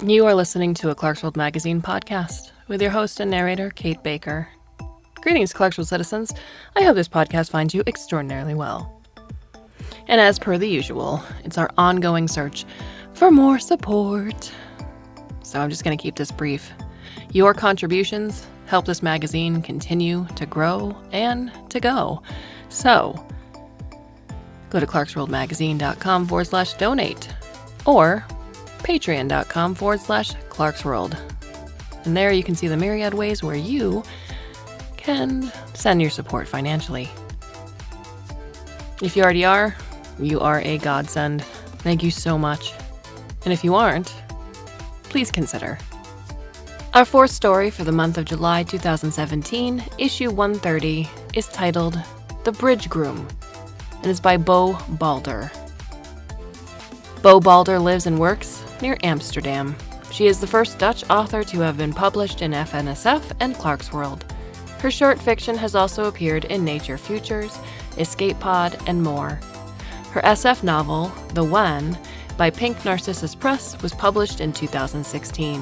You are listening to a Clarkesworld Magazine podcast with your host and narrator, Kate Baker. Greetings, Clarkesworld citizens. I hope this podcast finds you extraordinarily well. And as per the usual, it's our ongoing search for more support. So I'm just going to keep this brief. Your contributions help this magazine continue to grow and to go. So go to clarksworldmagazine.com/donate or patreon.com/Clarksworld. And there you can see the myriad ways where you can send your support financially. If you already are, you are a godsend. Thank you so much. And if you aren't, please consider. Our fourth story for the month of July 2017, issue 130, is titled The Bridgegroom and is by Bo Balder. Bo Balder lives and works near Amsterdam. She is the first Dutch author to have been published in FNSF and Clarkesworld. Her short fiction has also appeared in Nature Futures, Escape Pod, and more. Her SF novel, The One, by Pink Narcissus Press, was published in 2016.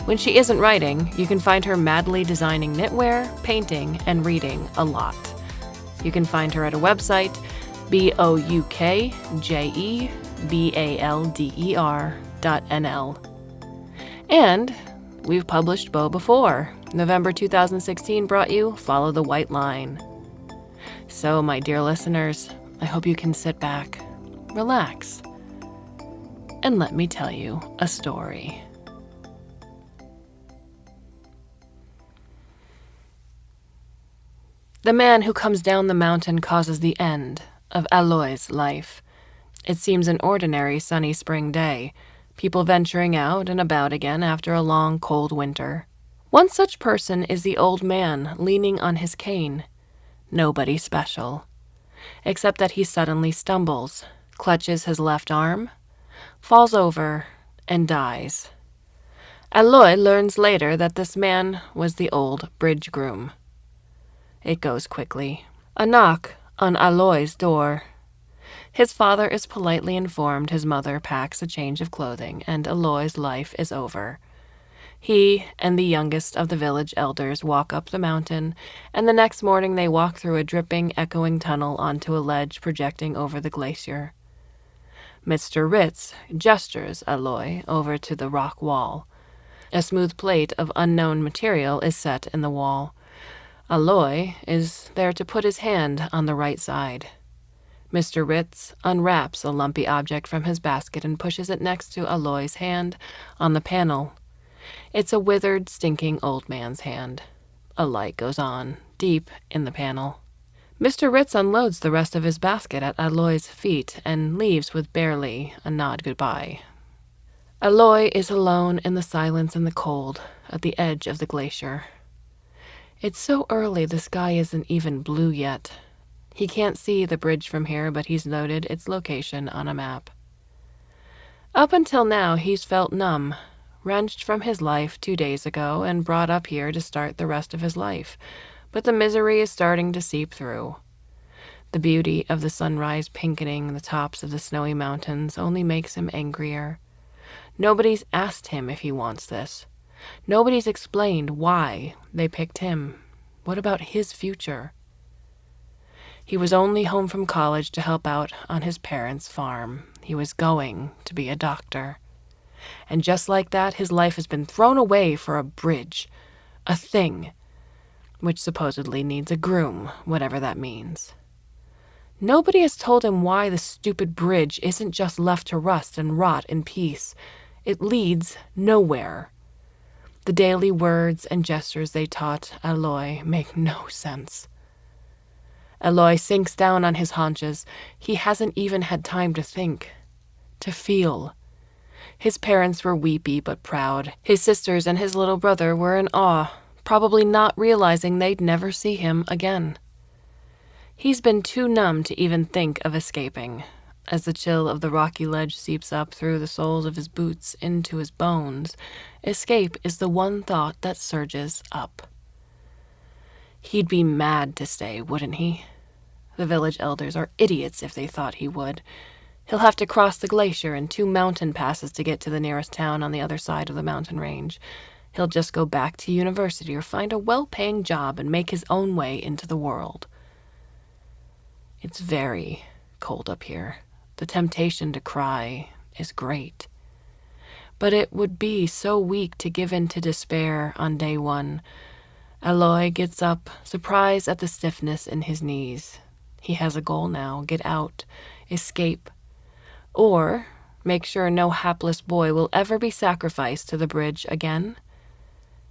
When she isn't writing, you can find her madly designing knitwear, painting, and reading a lot. You can find her at a website, boukjebalder.nl. And we've published Bo before. November 2016 brought you Follow the White Line. So, my dear listeners, I hope you can sit back, relax, and let me tell you a story. The man who comes down the mountain causes the end of Aloy's life. It seems an ordinary sunny spring day, people venturing out and about again after a long, cold winter. One such person is the old man leaning on his cane. Nobody special, except that he suddenly stumbles, clutches his left arm, falls over, and dies. Aloy learns later that this man was the old Bridgegroom. It goes quickly. A knock on Aloy's door. His father is politely informed his mother packs a change of clothing, and Aloy's life is over. He and the youngest of the village elders walk up the mountain, and the next morning they walk through a dripping, echoing tunnel onto a ledge projecting over the glacier. Mr. Ritz gestures Aloy over to the rock wall. A smooth plate of unknown material is set in the wall. Aloy is there to put his hand on the right side. Mr. Ritz unwraps a lumpy object from his basket and pushes it next to Aloy's hand on the panel. It's a withered, stinking old man's hand. A light goes on, deep in the panel. Mr. Ritz unloads the rest of his basket at Aloy's feet and leaves with barely a nod goodbye. Aloy is alone in the silence and the cold at the edge of the glacier. It's so early the sky isn't even blue yet. He can't see the bridge from here, but he's noted its location on a map. Up until now, he's felt numb, wrenched from his life 2 days ago and brought up here to start the rest of his life. But the misery is starting to seep through. The beauty of the sunrise pinkening the tops of the snowy mountains only makes him angrier. Nobody's asked him if he wants this. Nobody's explained why they picked him. What about his future? He was only home from college to help out on his parents' farm. He was going to be a doctor. And just like that, his life has been thrown away for a bridge. A thing. Which supposedly needs a groom, whatever that means. Nobody has told him why the stupid bridge isn't just left to rust and rot in peace. It leads nowhere. The daily words and gestures they taught Aloy make no sense. Aloy sinks down on his haunches. He hasn't even had time to think, to feel. His parents were weepy but proud. His sisters and his little brother were in awe, probably not realizing they'd never see him again. He's been too numb to even think of escaping. As the chill of the rocky ledge seeps up through the soles of his boots into his bones, escape is the one thought that surges up. He'd be mad to stay, wouldn't he? The village elders are idiots if they thought he would. He'll have to cross the glacier and 2 mountain passes to get to the nearest town on the other side of the mountain range. He'll just go back to university or find a well-paying job and make his own way into the world. It's very cold up here. The temptation to cry is great. But it would be so weak to give in to despair on day 1. Aloy gets up, surprised at the stiffness in his knees. He has a goal now: get out, escape, or make sure no hapless boy will ever be sacrificed to the bridge again.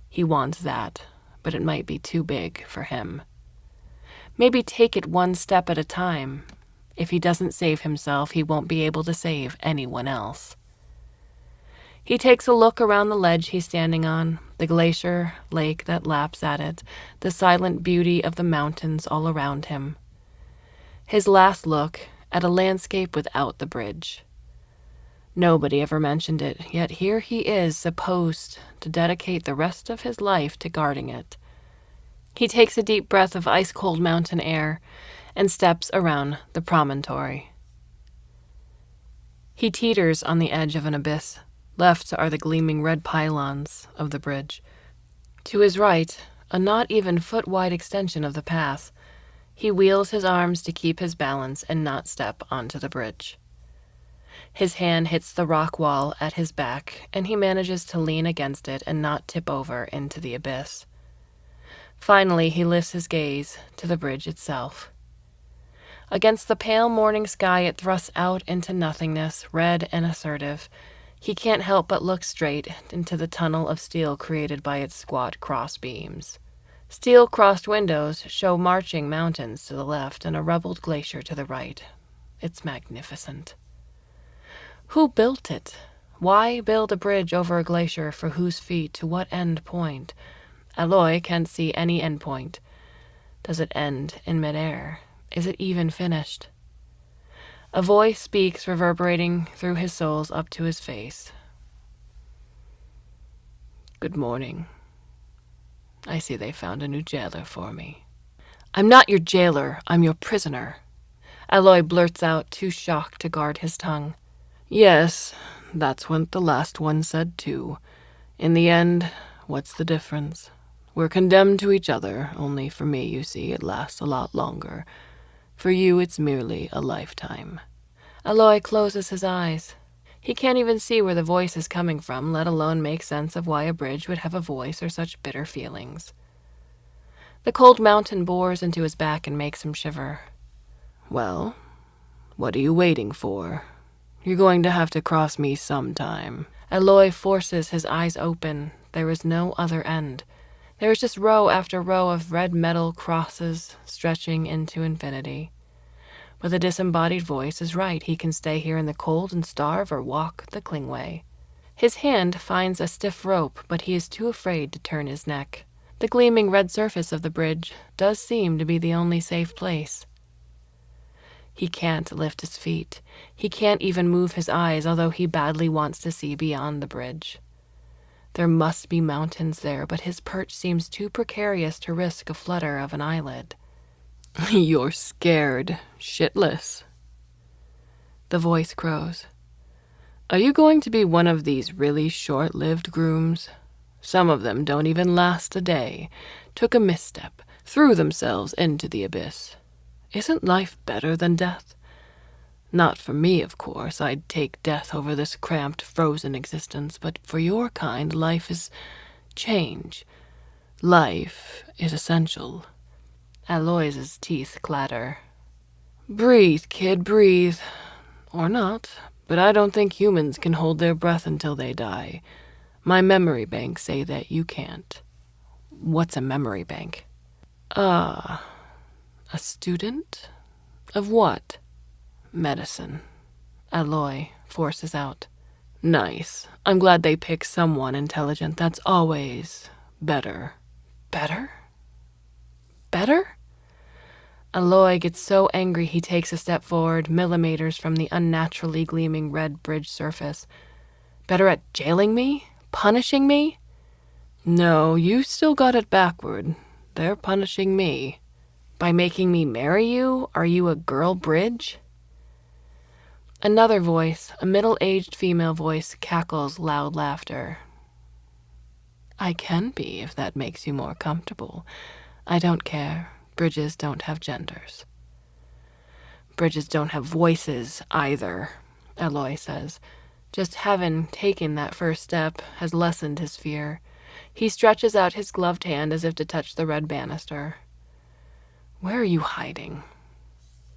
He wants that, but it might be too big for him. Maybe take it 1 step at a time. If he doesn't save himself, he won't be able to save anyone else. He takes a look around the ledge he's standing on, the glacier lake that laps at it, the silent beauty of the mountains all around him. His last look at a landscape without the bridge. Nobody ever mentioned it, yet here he is, supposed to dedicate the rest of his life to guarding it. He takes a deep breath of ice-cold mountain air and steps around the promontory. He teeters on the edge of an abyss. Left are the gleaming red pylons of the bridge. To his right, a not even foot-wide extension of the path. He wheels his arms to keep his balance and not step onto the bridge. His hand hits the rock wall at his back, and he manages to lean against it and not tip over into the abyss. Finally, he lifts his gaze to the bridge itself. Against the pale morning sky, it thrusts out into nothingness, red and assertive. He can't help but look straight into the tunnel of steel created by its squat cross beams. Steel-crossed windows show marching mountains to the left and a rubbled glacier to the right. It's magnificent. Who built it? Why build a bridge over a glacier for whose feet? To what end point? Aloy can't see any end point. Does it end in midair? Is it even finished? A voice speaks, reverberating through his soles up to his face. Good morning. I see they found a new jailer for me. I'm not your jailer, I'm your prisoner. Aloy blurts out, too shocked to guard his tongue. Yes, that's what the last one said too. In the end, what's the difference? We're condemned to each other, only for me, you see, it lasts a lot longer. For you, it's merely a lifetime. Aloy closes his eyes. He can't even see where the voice is coming from, let alone make sense of why a bridge would have a voice or such bitter feelings. The cold mountain bores into his back and makes him shiver. Well, what are you waiting for? You're going to have to cross me sometime. Aloy forces his eyes open. There is no other end. There is just row after row of red metal crosses stretching into infinity. But the disembodied voice is right. He can stay here in the cold and starve or walk the Klingway. His hand finds a stiff rope, but he is too afraid to turn his neck. The gleaming red surface of the bridge does seem to be the only safe place. He can't lift his feet. He can't even move his eyes, although he badly wants to see beyond the bridge. There must be mountains there, but his perch seems too precarious to risk a flutter of an eyelid. You're scared shitless. The voice crows. Are you going to be one of these really short-lived grooms? Some of them don't even last a day, took a misstep, threw themselves into the abyss. Isn't life better than death? Not for me, of course. I'd take death over this cramped, frozen existence, but for your kind, life is change. Life is essential. Aloy's teeth clatter. Breathe, kid, breathe. Or not, but I don't think humans can hold their breath until they die. My memory banks say that you can't. What's a memory bank? A student? Of what? Medicine. Aloy forces out. Nice. I'm glad they pick someone intelligent. That's always better. Better? Better? Aloy gets so angry he takes a step forward, millimeters from the unnaturally gleaming red bridge surface. Better at jailing me? Punishing me? No, you still got it backward. They're punishing me. By making me marry you? Are you a girl bridge? Another voice, a middle-aged female voice, cackles loud laughter. I can be, if that makes you more comfortable. I don't care. Bridges don't have genders. Bridges don't have voices, either, Aloy says. Just having taken that first step has lessened his fear. He stretches out his gloved hand as if to touch the red banister. Where are you hiding?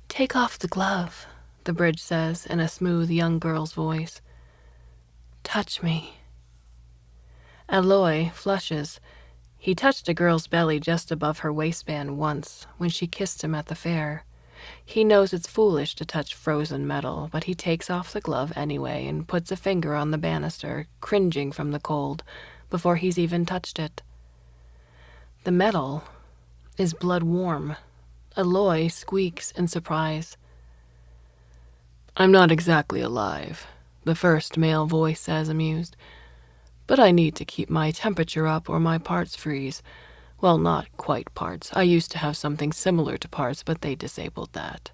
Take off the glove, the bridge says in a smooth young girl's voice. Touch me. Aloy flushes. He touched a girl's belly just above her waistband once, when she kissed him at the fair. He knows it's foolish to touch frozen metal, but he takes off the glove anyway and puts a finger on the banister, cringing from the cold, before he's even touched it. The metal is blood warm. Aloy squeaks in surprise. I'm not exactly alive, the first male voice says, amused. But I need to keep my temperature up or my parts freeze. Well, not quite parts. I used to have something similar to parts, but they disabled that.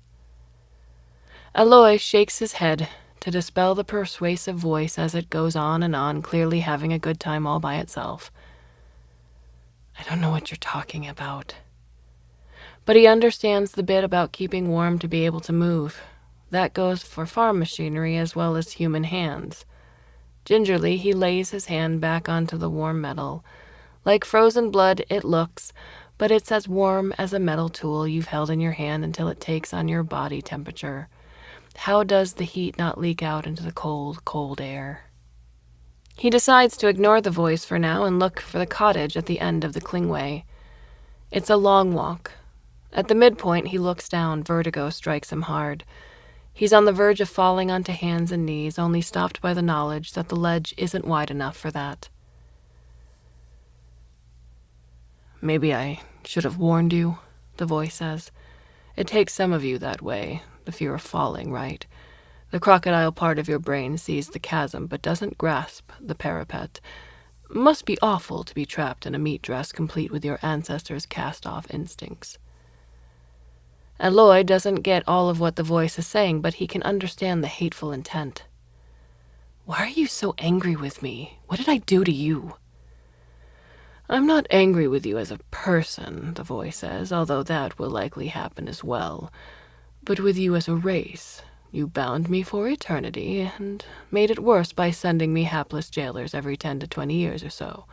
Aloy shakes his head to dispel the persuasive voice as it goes on, clearly having a good time all by itself. I don't know what you're talking about. But he understands the bit about keeping warm to be able to move. That goes for farm machinery as well as human hands. Gingerly, he lays his hand back onto the warm metal. Like frozen blood, it looks, but it's as warm as a metal tool you've held in your hand until it takes on your body temperature. How does the heat not leak out into the cold, cold air? He decides to ignore the voice for now and look for the cottage at the end of the Klingway. It's a long walk. At the midpoint, he looks down. Vertigo strikes him hard. He's on the verge of falling onto hands and knees, only stopped by the knowledge that the ledge isn't wide enough for that. Maybe I should have warned you, the voice says. It takes some of you that way, the fear of falling, right? The crocodile part of your brain sees the chasm but doesn't grasp the parapet. Must be awful to be trapped in a meat dress complete with your ancestors' cast-off instincts. Aloy doesn't get all of what the voice is saying, but he can understand the hateful intent. Why are you so angry with me? What did I do to you? I'm not angry with you as a person, the voice says, although that will likely happen as well. But with you as a race. You bound me for eternity, and made it worse by sending me hapless jailers every 10 to 20 years or so.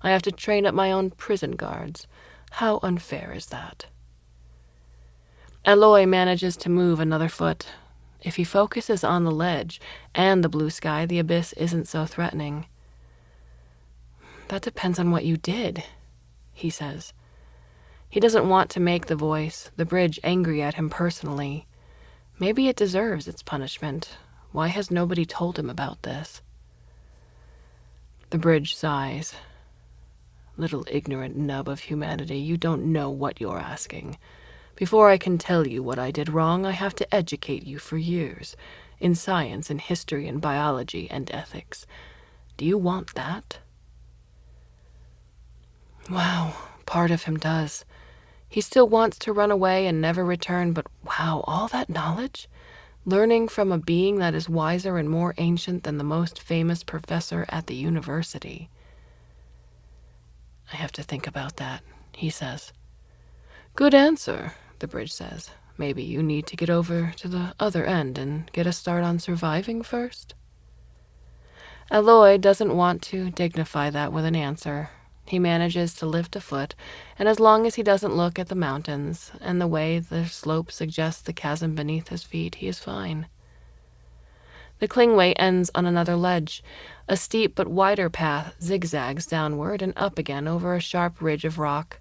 I have to train up my own prison guards. How unfair is that? Aloy manages to move another foot. If he focuses on the ledge and the blue sky, the abyss isn't so threatening. That depends on what you did, he says. He doesn't want to make the voice, the bridge, angry at him personally. Maybe it deserves its punishment. Why has nobody told him about this? The bridge sighs. Little ignorant nub of humanity, you don't know what you're asking. Before I can tell you what I did wrong, I have to educate you for years, in science and history and biology and ethics. Do you want that? Wow, part of him does. He still wants to run away and never return, but wow, all that knowledge? Learning from a being that is wiser and more ancient than the most famous professor at the university. I have to think about that, he says. Good answer, the bridge says. Maybe you need to get over to the other end and get a start on surviving first? Aloy doesn't want to dignify that with an answer. He manages to lift a foot, and as long as he doesn't look at the mountains and the way the slope suggests the chasm beneath his feet, he is fine. The Klingway ends on another ledge. A steep but wider path zigzags downward and up again over a sharp ridge of rock.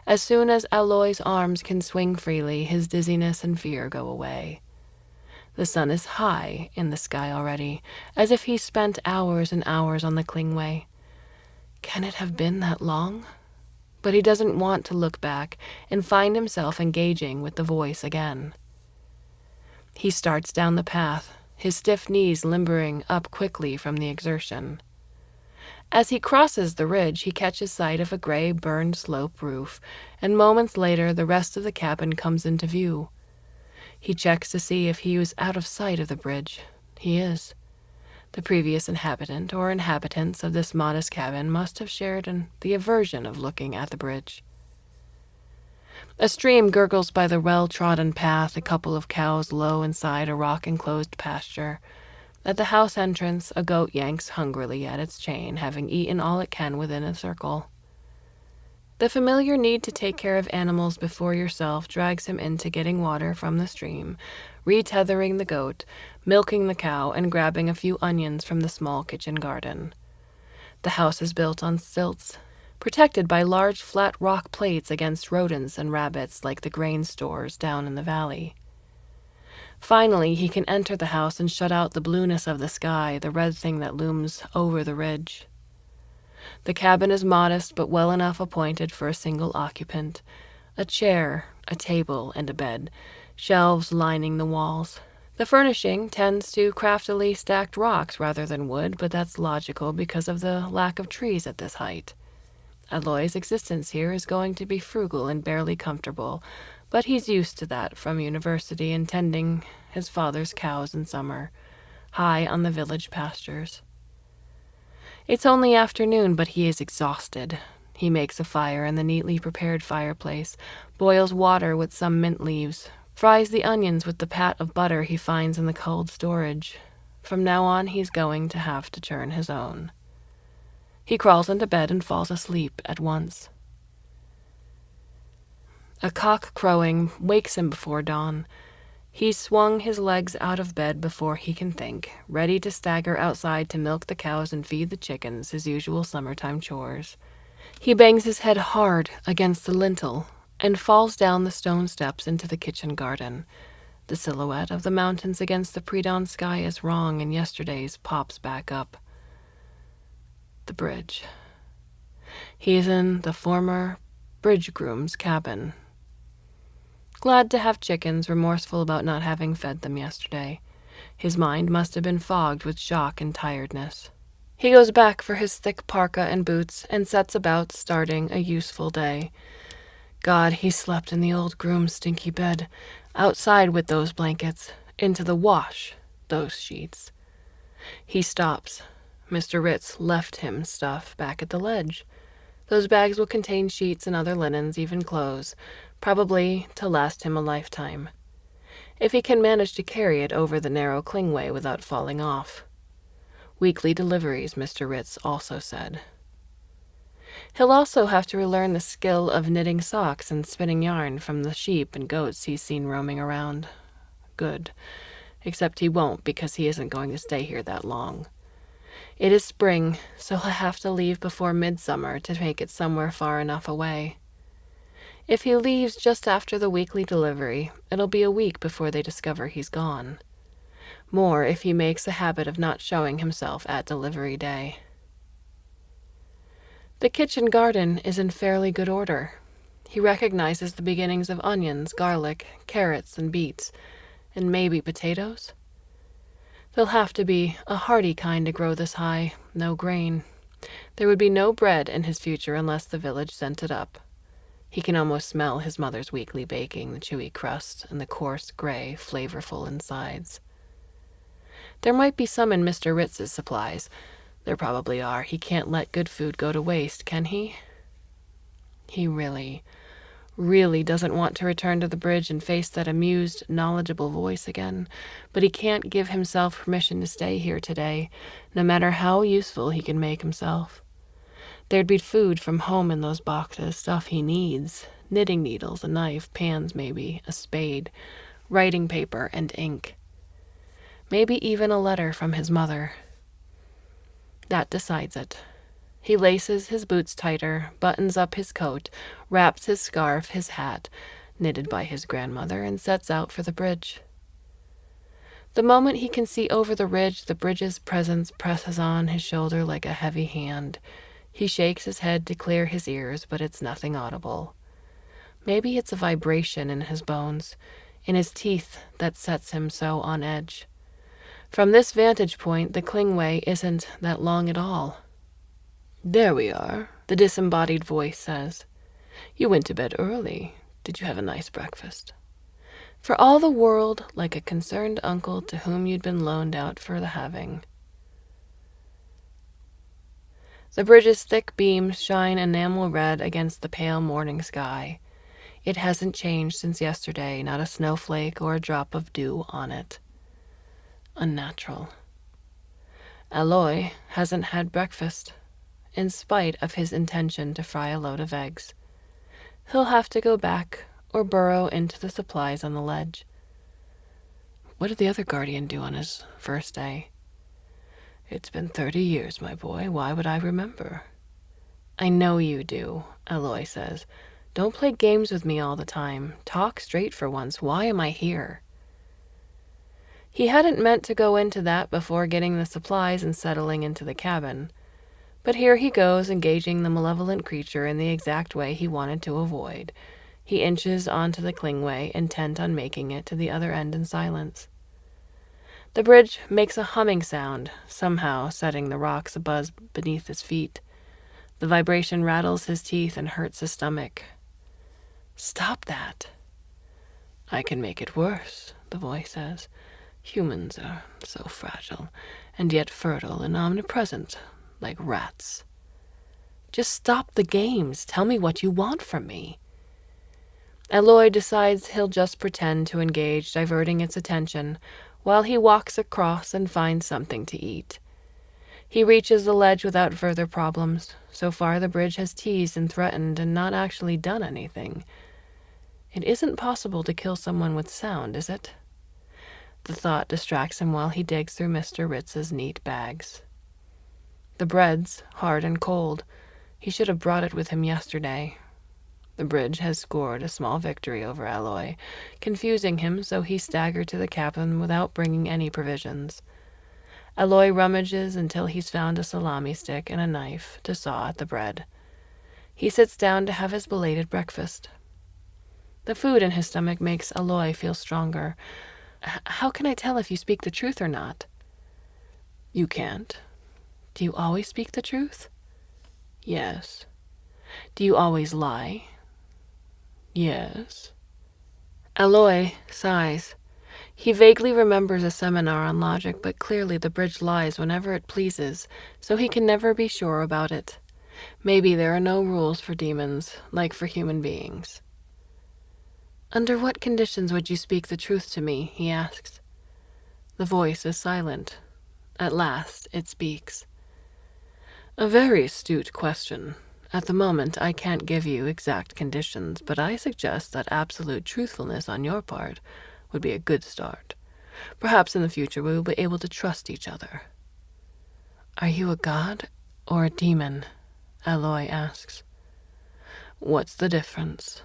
As soon as Aloy's arms can swing freely, his dizziness and fear go away. The sun is high in the sky already, as if he spent hours and hours on the Klingway. Can it have been that long? But he doesn't want to look back and find himself engaging with the voice again. He starts down the path, his stiff knees limbering up quickly from the exertion. As he crosses the ridge, he catches sight of a gray, burned slope roof, and moments later the rest of the cabin comes into view. He checks to see if he was out of sight of the bridge. He is. The previous inhabitant or inhabitants of this modest cabin must have shared in the aversion of looking at the bridge. A stream gurgles by the well-trodden path, a couple of cows low inside a rock-enclosed pasture. At the house entrance, a goat yanks hungrily at its chain, having eaten all it can within a circle. The familiar need to take care of animals before yourself drags him into getting water from the stream, retethering the goat, milking the cow, and grabbing a few onions from the small kitchen garden. The house is built on stilts, protected by large flat rock plates against rodents and rabbits like the grain stores down in the valley. Finally, he can enter the house and shut out the blueness of the sky, the red thing that looms over the ridge. The cabin is modest but well enough appointed for a single occupant. A chair, a table, and a bed, shelves lining the walls. The furnishing tends to craftily stacked rocks rather than wood, but that's logical because of the lack of trees at this height. Aloy's existence here is going to be frugal and barely comfortable, but he's used to that from university and tending his father's cows in summer, high on the village pastures. It's only afternoon, but he is exhausted. He makes a fire in the neatly prepared fireplace, boils water with some mint leaves, fries the onions with the pat of butter he finds in the cold storage. From now on, he's going to have to churn his own. He crawls into bed and falls asleep at once. A cock crowing wakes him before dawn. He's swung his legs out of bed before he can think, ready to stagger outside to milk the cows and feed the chickens, his usual summertime chores. He bangs his head hard against the lintel and falls down the stone steps into the kitchen garden. The silhouette of the mountains against the pre-dawn sky is wrong, and yesterday's pops back up. The bridge. He is in the former Bridgegroom's cabin. Glad to have chickens, remorseful about not having fed them yesterday. His mind must have been fogged with shock and tiredness. He goes back for his thick parka and boots and sets about starting a useful day. God, he slept in the old groom's stinky bed, outside with those blankets, into the wash, those sheets. He stops. Mr. Ritz left him stuff back at the ledge. Those bags will contain sheets and other linens, even clothes, probably to last him a lifetime, if he can manage to carry it over the narrow clingway without falling off. Weekly deliveries, Mr. Ritz also said. He'll also have to relearn the skill of knitting socks and spinning yarn from the sheep and goats he's seen roaming around. Good. Except he won't, because he isn't going to stay here that long. It is spring, so he'll have to leave before midsummer to make it somewhere far enough away. If he leaves just after the weekly delivery, it'll be a week before they discover he's gone. More if he makes a habit of not showing himself at delivery day. The kitchen garden is in fairly good order. He recognizes the beginnings of onions, garlic, carrots, and beets, and maybe potatoes. They'll have to be a hardy kind to grow this high, no grain. There would be no bread in his future unless the village sent it up. He can almost smell his mother's weekly baking, the chewy crust and the coarse, gray, flavorful insides. There might be some in Mr. Ritz's supplies. There probably are. He can't let good food go to waste, can he? He really doesn't want to return to the bridge and face that amused, knowledgeable voice again, but he can't give himself permission to stay here today, no matter how useful he can make himself. There'd be food from home in those boxes, stuff he needs, knitting needles, a knife, pans maybe, a spade, writing paper, and ink. Maybe even a letter from his mother. That decides it. He laces his boots tighter, buttons up his coat, wraps his scarf, his hat, knitted by his grandmother, and sets out for the bridge. The moment he can see over the ridge, the bridge's presence presses on his shoulder like a heavy hand. He shakes his head to clear his ears, but it's nothing audible. Maybe it's a vibration in his bones, in his teeth that sets him so on edge. From this vantage point, the clingway isn't that long at all. "There we are," the disembodied voice says. "You went to bed early. Did you have a nice breakfast?" For all the world like a concerned uncle to whom you'd been loaned out for the having. The bridge's thick beams shine enamel red against the pale morning sky. It hasn't changed since yesterday, not a snowflake or a drop of dew on it. Unnatural. Aloy hasn't had breakfast, in spite of his intention to fry a load of eggs. He'll have to go back or burrow into the supplies on the ledge. What did the other guardian do on his first day? It's been 30 years, my boy. Why would I remember? I know you do, Aloy says. Don't play games with me all the time. Talk straight for once. Why am I here? He hadn't meant to go into that before getting the supplies and settling into the cabin. But here he goes, engaging the malevolent creature in the exact way he wanted to avoid. He inches onto the clingway, intent on making it to the other end in silence. The bridge makes a humming sound, somehow setting the rocks abuzz beneath his feet. The vibration rattles his teeth and hurts his stomach. Stop that. I can make it worse, the voice says. Humans are so fragile, and yet fertile and omnipresent, like rats. Just stop the games. Tell me what you want from me. Aloy decides he'll just pretend to engage, diverting its attention, while he walks across and finds something to eat. He reaches the ledge without further problems. So far the bridge has teased and threatened and not actually done anything. It isn't possible to kill someone with sound, is it? The thought distracts him while he digs through Mr. Ritz's neat bags. The bread's hard and cold. He should have brought it with him yesterday. The bridge has scored a small victory over Aloy, confusing him so he staggered to the cabin without bringing any provisions. Aloy rummages until he's found a salami stick and a knife to saw at the bread. He sits down to have his belated breakfast. The food in his stomach makes Aloy feel stronger. How can I tell if you speak the truth or not? You can't. Do you always speak the truth? Yes. Do you always lie? Yes. Aloy sighs. He vaguely remembers a seminar on logic, but clearly the bridge lies whenever it pleases, so he can never be sure about it. Maybe there are no rules for demons, like for human beings. Under what conditions would you speak the truth to me? He asks. The voice is silent. At last it speaks. A very astute question. At the moment, I can't give you exact conditions, but I suggest that absolute truthfulness on your part would be a good start. Perhaps in the future we will be able to trust each other. Are you a god or a demon? Aloy asks. What's the difference?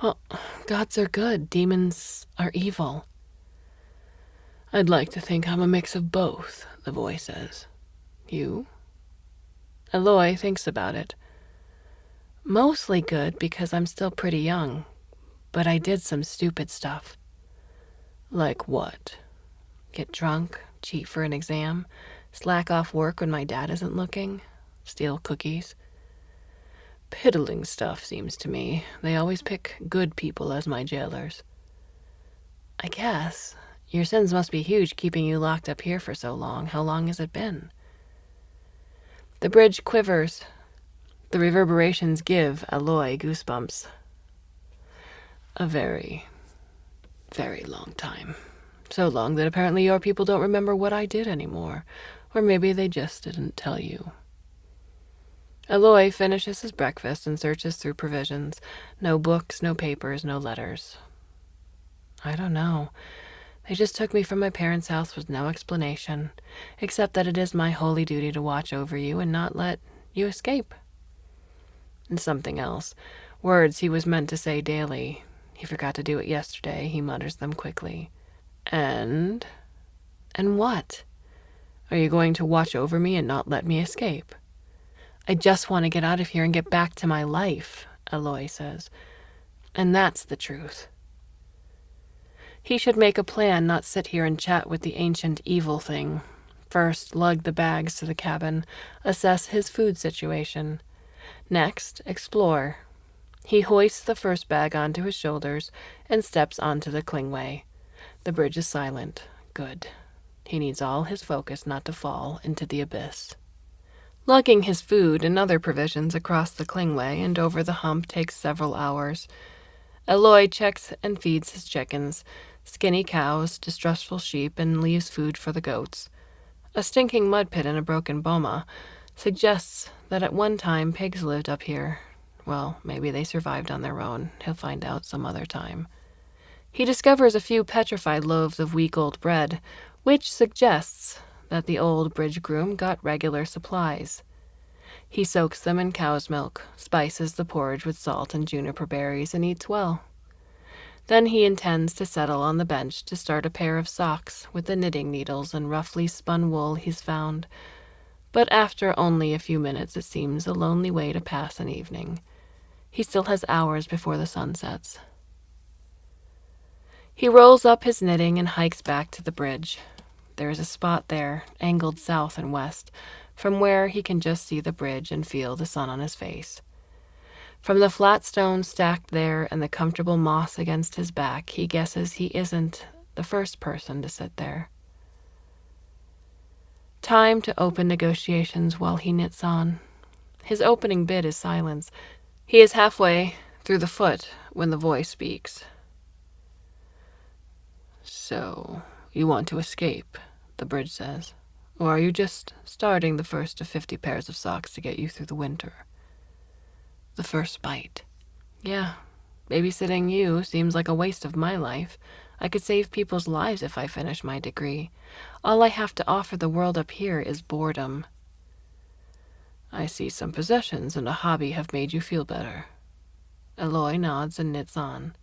Well, gods are good, demons are evil. I'd like to think I'm a mix of both, the voice says. You? Aloy thinks about it. Mostly good because I'm still pretty young, but I did some stupid stuff. Like what? Get drunk, cheat for an exam, slack off work when my dad isn't looking, steal cookies. Piddling stuff, seems to me. They always pick good people as my jailers. I guess. Your sins must be huge keeping you locked up here for so long. How long has it been? The bridge quivers. The reverberations give Aloy goosebumps. A very, very long time. So long that apparently your people don't remember what I did anymore. Or maybe they just didn't tell you. Aloy finishes his breakfast and searches through provisions. No books, no papers, no letters. I don't know. They just took me from my parents' house with no explanation, except that it is my holy duty to watch over you and not let you escape. And something else. Words he was meant to say daily. He forgot to do it yesterday. He mutters them quickly. And what? Are you going to watch over me and not let me escape? I just want to get out of here and get back to my life, Aloy says. And that's the truth. He should make a plan, not sit here and chat with the ancient evil thing. First, lug the bags to the cabin, assess his food situation. Next, explore. He hoists the first bag onto his shoulders and steps onto the clingway. The bridge is silent. Good. He needs all his focus not to fall into the abyss. Lugging his food and other provisions across the clingway and over the hump takes several hours. Aloy checks and feeds his chickens, skinny cows, distrustful sheep, and leaves food for the goats. A stinking mud pit and a broken boma suggests that at one time pigs lived up here. Well, maybe they survived on their own. He'll find out some other time. He discovers a few petrified loaves of week-old bread, which suggests that the old Bridgegroom got regular supplies. He soaks them in cow's milk, spices the porridge with salt and juniper berries, and eats well. Then he intends to settle on the bench to start a pair of socks with the knitting needles and roughly spun wool he's found. But after only a few minutes, it seems a lonely way to pass an evening. He still has hours before the sun sets. He rolls up his knitting and hikes back to the bridge. There is a spot there, angled south and west, from where he can just see the bridge and feel the sun on his face. From the flat stones stacked there and the comfortable moss against his back, he guesses he isn't the first person to sit there. Time to open negotiations while he knits on. His opening bid is silence. He is halfway through the foot when the voice speaks. So, you want to escape, the bridge says. Or are you just starting the first of 50 pairs of socks to get you through the winter? The first bite. Yeah, babysitting you seems like a waste of my life. I could save people's lives if I finish my degree. All I have to offer the world up here is boredom. I see some possessions and a hobby have made you feel better. Aloy nods and knits on.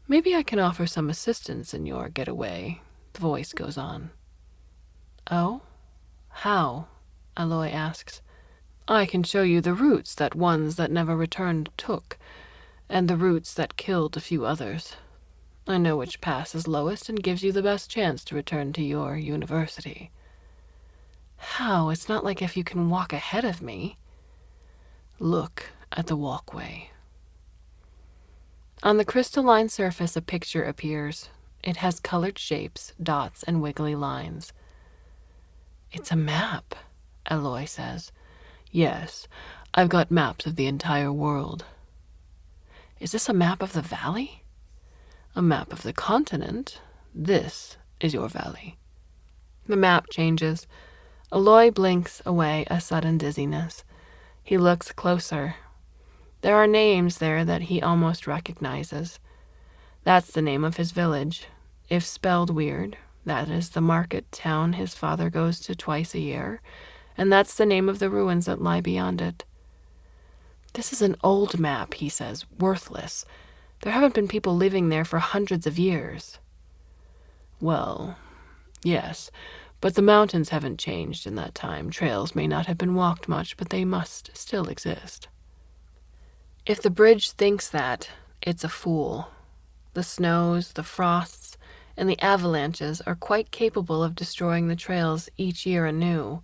Maybe I can offer some assistance in your getaway, the voice goes on. Oh? How? Aloy asks. I can show you the routes that ones that never returned took, and the routes that killed a few others. I know which pass is lowest and gives you the best chance to return to your university. How? It's not like if you can walk ahead of me. Look at the walkway. On the crystalline surface, a picture appears. It has colored shapes, dots, and wiggly lines. It's a map, Aloy says. Yes, I've got maps of the entire world. Is this a map of the valley? A map of the continent. This is your valley. The map changes. Aloy blinks away a sudden dizziness. He looks closer. There are names there that he almost recognizes. That's the name of his village. If spelled weird, that is the market town his father goes to twice a year, and that's the name of the ruins that lie beyond it. This is an old map, he says, worthless. There haven't been people living there for hundreds of years. Well, yes, but the mountains haven't changed in that time. Trails may not have been walked much, but they must still exist. If the bridge thinks that, it's a fool. The snows, the frosts, and the avalanches are quite capable of destroying the trails each year anew.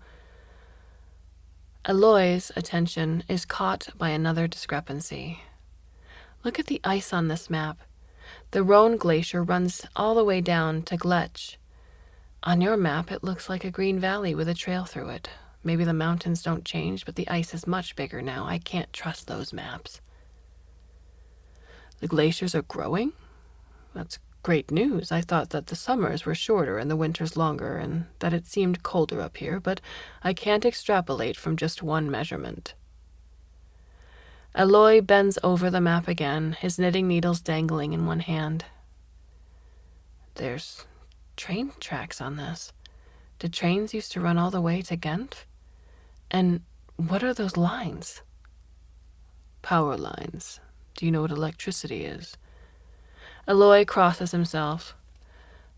Aloy's attention is caught by another discrepancy. Look at the ice on this map. The Rhone Glacier runs all the way down to Gletsch. On your map, it looks like a green valley with a trail through it. Maybe the mountains don't change, but the ice is much bigger now. I can't trust those maps. The glaciers are growing? That's great news. I thought that the summers were shorter and the winters longer, and that it seemed colder up here, but I can't extrapolate from just one measurement. Aloy bends over the map again, his knitting needles dangling in one hand. There's train tracks on this. Did trains used to run all the way to Ghent? And what are those lines? Power lines. Do you know what electricity is? Aloy crosses himself.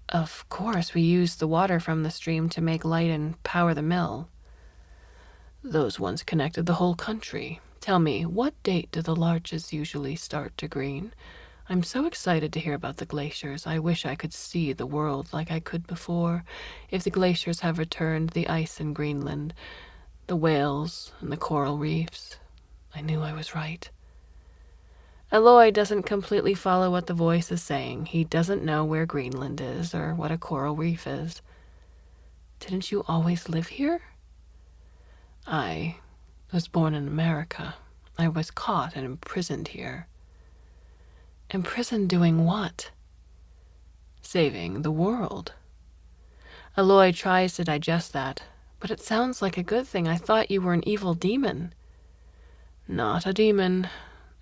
Of course, we use the water from the stream to make light and power the mill. Those ones connected the whole country. Tell me, what date do the larches usually start to green? I'm so excited to hear about the glaciers. I wish I could see the world like I could before. If the glaciers have returned, the ice in Greenland, the whales and the coral reefs. I knew I was right. Eloy doesn't completely follow what the voice is saying. He doesn't know where Greenland is or what a coral reef is. Didn't you always live here? I was born in America. I was caught and imprisoned here. Imprisoned doing what? Saving the world. Eloy tries to digest that, but it sounds like a good thing. I thought you were an evil demon. Not a demon,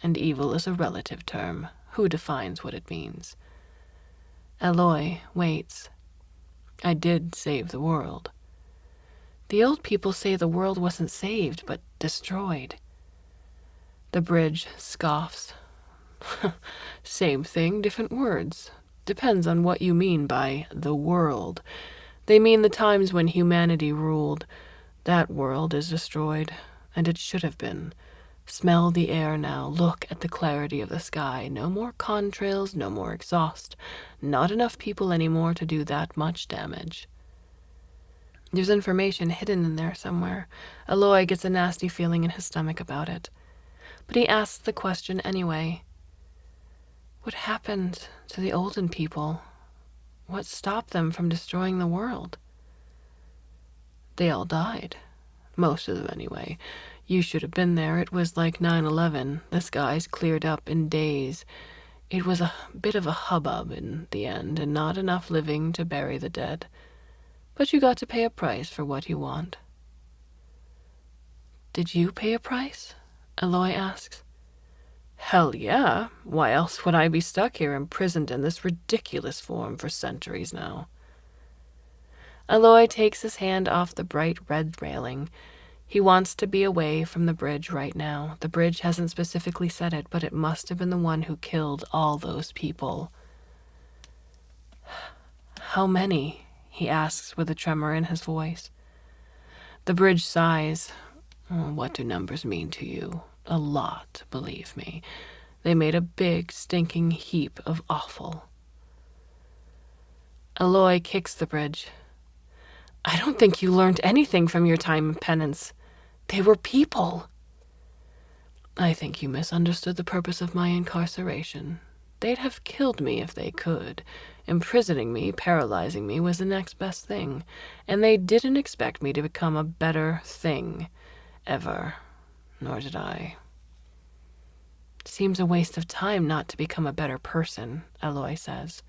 and evil is a relative term. Who defines what it means? Eloy waits. I did save the world. The old people say the world wasn't saved, but destroyed. The bridge scoffs. Same thing, different words. Depends on what you mean by the world. They mean the times when humanity ruled. That world is destroyed, and it should have been. Smell the air now. Look at the clarity of the sky. No more contrails, no more exhaust. Not enough people anymore to do that much damage. There's information hidden in there somewhere. Eloy gets a nasty feeling in his stomach about it. But he asks the question anyway. What happened to the olden people? What stopped them from destroying the world? They all died. Most of them anyway. You should have been there. It was like 9/11. The skies cleared up in days. It was a bit of a hubbub in the end, and not enough living to bury the dead. But you got to pay a price for what you want. Did you pay a price? Eloy asks. Hell yeah. Why else would I be stuck here imprisoned in this ridiculous form for centuries now? Eloy takes his hand off the bright red railing. He wants to be away from the bridge right now. The bridge hasn't specifically said it, but it must have been the one who killed all those people. How many? He asks with a tremor in his voice. The bridge sighs. Oh, what do numbers mean to you? A lot, believe me. They made a big, stinking heap of offal. Eloy kicks the bridge. I don't think you learned anything from your time in penance. They were people. I think you misunderstood the purpose of my incarceration. They'd have killed me if they could. Imprisoning me, paralyzing me, was the next best thing. And they didn't expect me to become a better thing. Ever. Nor did I. Seems a waste of time not to become a better person, Eloy says.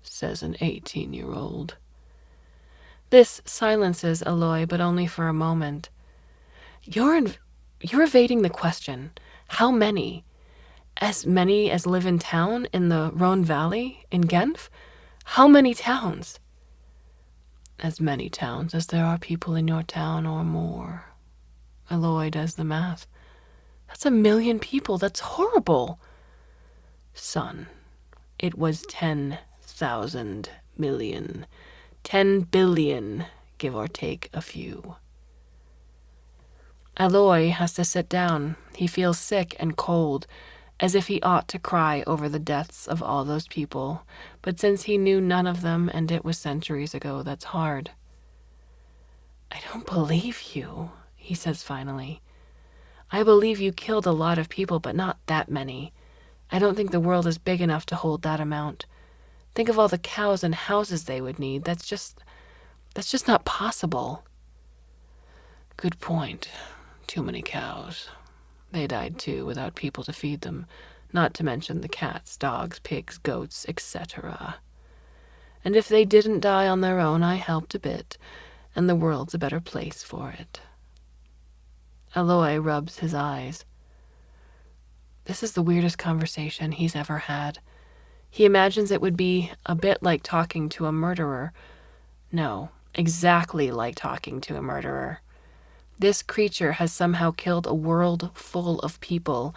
Says an 18-year-old. This silences Eloy, but only for a moment. You're evading the question. How many? As many as live in town in the Rhone Valley, in Genf? How many towns? As many towns as there are people in your town or more. Eloy does the math. That's 1 million people. That's horrible. Son, it was 10,000 million. 10 billion, give or take a few. Eloy has to sit down. He feels sick and cold, as if he ought to cry over the deaths of all those people. But since he knew none of them and it was centuries ago, that's hard. I don't believe you, he says finally. I believe you killed a lot of people, but not that many. I don't think the world is big enough to hold that amount. Think of all the cows and houses they would need. That's just not possible. Good point. Too many cows. They died too, without people to feed them, not to mention the cats, dogs, pigs, goats, etc. And if they didn't die on their own, I helped a bit, and the world's a better place for it. Eloy rubs his eyes. This is the weirdest conversation he's ever had. He imagines it would be a bit like talking to a murderer. No, exactly like talking to a murderer. This creature has somehow killed a world full of people,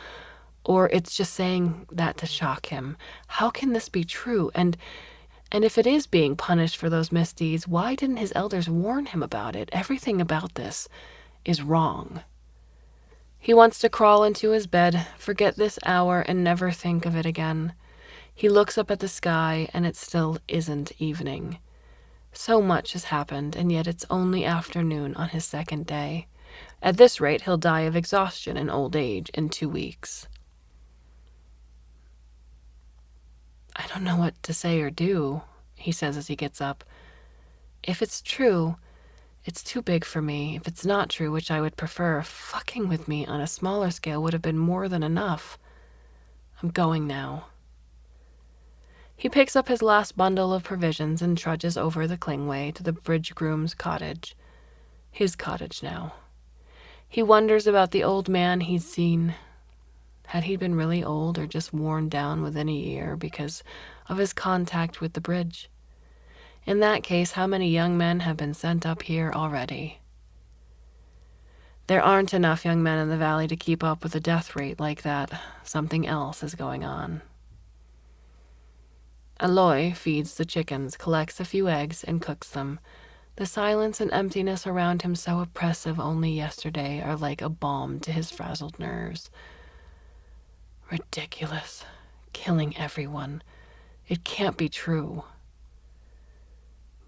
or it's just saying that to shock him. How can this be true? And if it is being punished for those misdeeds, why didn't his elders warn him about it? Everything about this is wrong. He wants to crawl into his bed, forget this hour, and never think of it again. He looks up at the sky, and it still isn't evening. So much has happened, and yet it's only afternoon on his second day. At this rate, he'll die of exhaustion and old age in 2 weeks. I don't know what to say or do, he says as he gets up. If it's true, it's too big for me. If it's not true, which I would prefer, fucking with me on a smaller scale would have been more than enough. I'm going now. He picks up his last bundle of provisions and trudges over the Klingway to the Bridgegroom's cottage. His cottage now. He wonders about the old man he's seen. Had he been really old or just worn down within a year because of his contact with the bridge? In that case, how many young men have been sent up here already? There aren't enough young men in the valley to keep up with a death rate like that. Something else is going on. Aloy feeds the chickens, collects a few eggs, and cooks them. The silence and emptiness around him, so oppressive only yesterday, are like a balm to his frazzled nerves. Ridiculous. Killing everyone. It can't be true.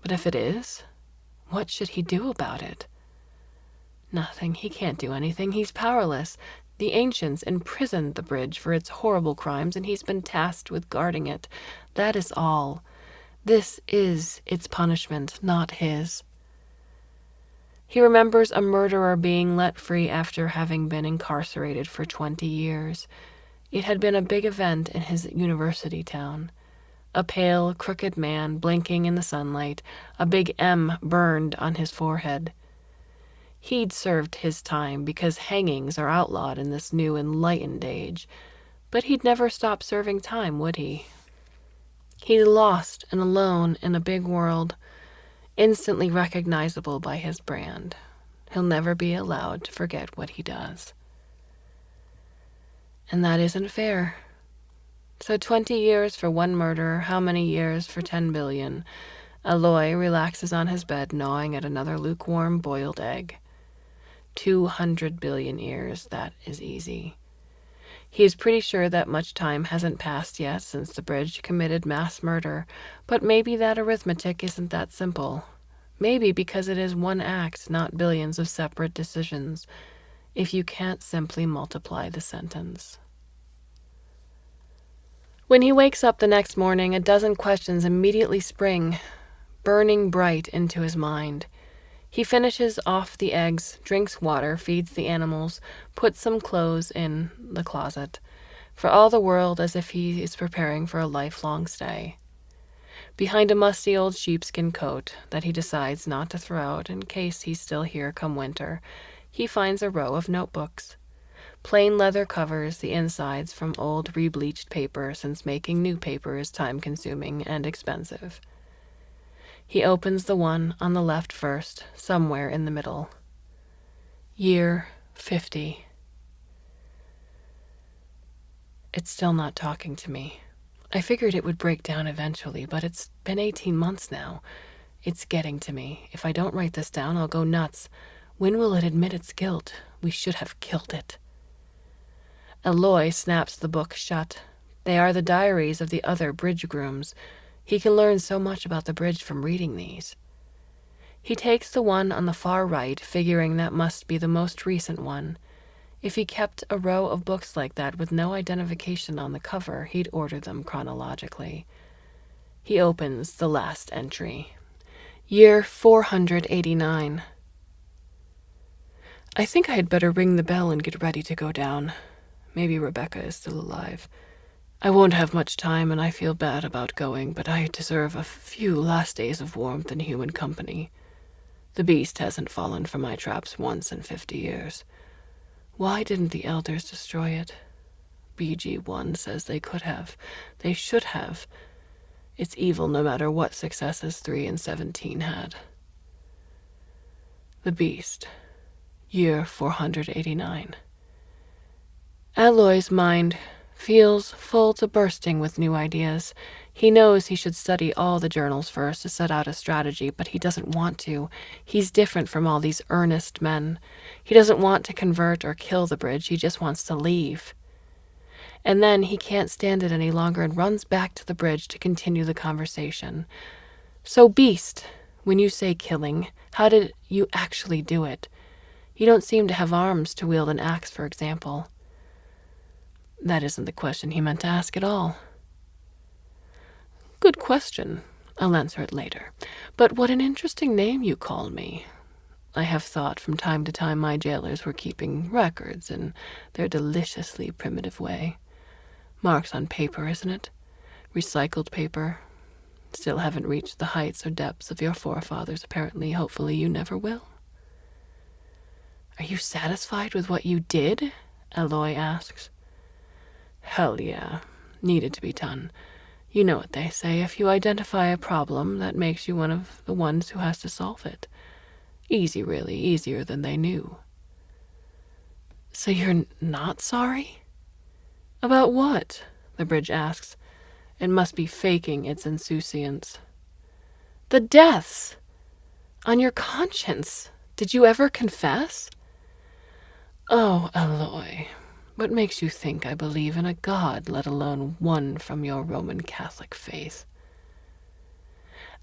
But if it is, what should he do about it? Nothing. He can't do anything. He's powerless. The ancients imprisoned the bridge for its horrible crimes, and he's been tasked with guarding it. That is all. This is its punishment, not his. He remembers a murderer being let free after having been incarcerated for 20 years. It had been a big event in his university town. A pale, crooked man blinking in the sunlight, a big M burned on his forehead. He'd served his time because hangings are outlawed in this new enlightened age, but he'd never stop serving time, would he? He's lost and alone in a big world, instantly recognizable by his brand. He'll never be allowed to forget what he does. And that isn't fair. So 20 years for one murderer, how many years for 10 billion? Aloy relaxes on his bed, gnawing at another lukewarm boiled egg. 200 billion years, that is easy. He is pretty sure that much time hasn't passed yet since the bridge committed mass murder, but maybe that arithmetic isn't that simple. Maybe because it is one act, not billions of separate decisions, if you can't simply multiply the sentence. When he wakes up the next morning, a dozen questions immediately spring, burning bright into his mind. He finishes off the eggs, drinks water, feeds the animals, puts some clothes in the closet, for all the world as if he is preparing for a lifelong stay. Behind a musty old sheepskin coat that he decides not to throw out in case he's still here come winter, he finds a row of notebooks. Plain leather covers, the insides from old rebleached paper, since making new paper is time-consuming and expensive. He opens the one on the left first, somewhere in the middle. Year 50. It's still not talking to me. I figured it would break down eventually, but it's been 18 months now. It's getting to me. If I don't write this down, I'll go nuts. When will it admit its guilt? We should have killed it. Aloy snaps the book shut. They are the diaries of the other Bridgegrooms. He can learn so much about the bridge from reading these. He takes the one on the far right, figuring that must be the most recent one. If he kept a row of books like that with no identification on the cover, he'd order them chronologically. He opens the last entry. Year 489. I think I had better ring the bell and get ready to go down. Maybe Rebecca is still alive. I won't have much time, and I feel bad about going, but I deserve a few last days of warmth and human company. The beast hasn't fallen for my traps once in 50 years. Why didn't the elders destroy it? BG1 says they could have. They should have. It's evil no matter what successes 3 and 17 had. The beast. Year 489. Aloy's mind feels full to bursting with new ideas. He knows he should study all the journals first to set out a strategy, but he doesn't want to. He's different from all these earnest men. He doesn't want to convert or kill the bridge. He just wants to leave. And then he can't stand it any longer and runs back to the bridge to continue the conversation. So, Beast, when you say killing, how did you actually do it? You don't seem to have arms to wield an axe, for example. That isn't the question he meant to ask at all. Good question. I'll answer it later. But what an interesting name you call me. I have thought from time to time my jailers were keeping records in their deliciously primitive way. Marks on paper, isn't it? Recycled paper. Still haven't reached the heights or depths of your forefathers, apparently. Hopefully you never will. Are you satisfied with what you did? Aloy asks. Hell yeah. Needed to be done. You know what they say. If you identify a problem, that makes you one of the ones who has to solve it. Easy, really. Easier than they knew. So you're not sorry? About what? The bridge asks. It must be faking its insouciance. The deaths! On your conscience. Did you ever confess? Oh, Aloy, what makes you think I believe in a God, let alone one from your Roman Catholic faith?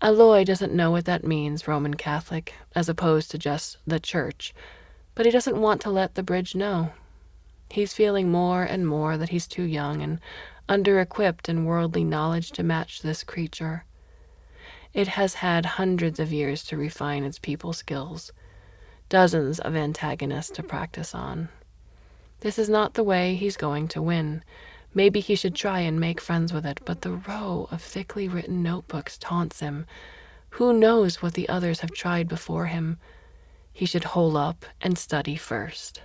Aloy doesn't know what that means, Roman Catholic, as opposed to just the church, but he doesn't want to let the bridge know. He's feeling more and more that he's too young and under-equipped in worldly knowledge to match this creature. It has had hundreds of years to refine its people skills, dozens of antagonists to practice on. This is not the way he's going to win. Maybe he should try and make friends with it, but the row of thickly written notebooks taunts him. Who knows what the others have tried before him? He should hole up and study first.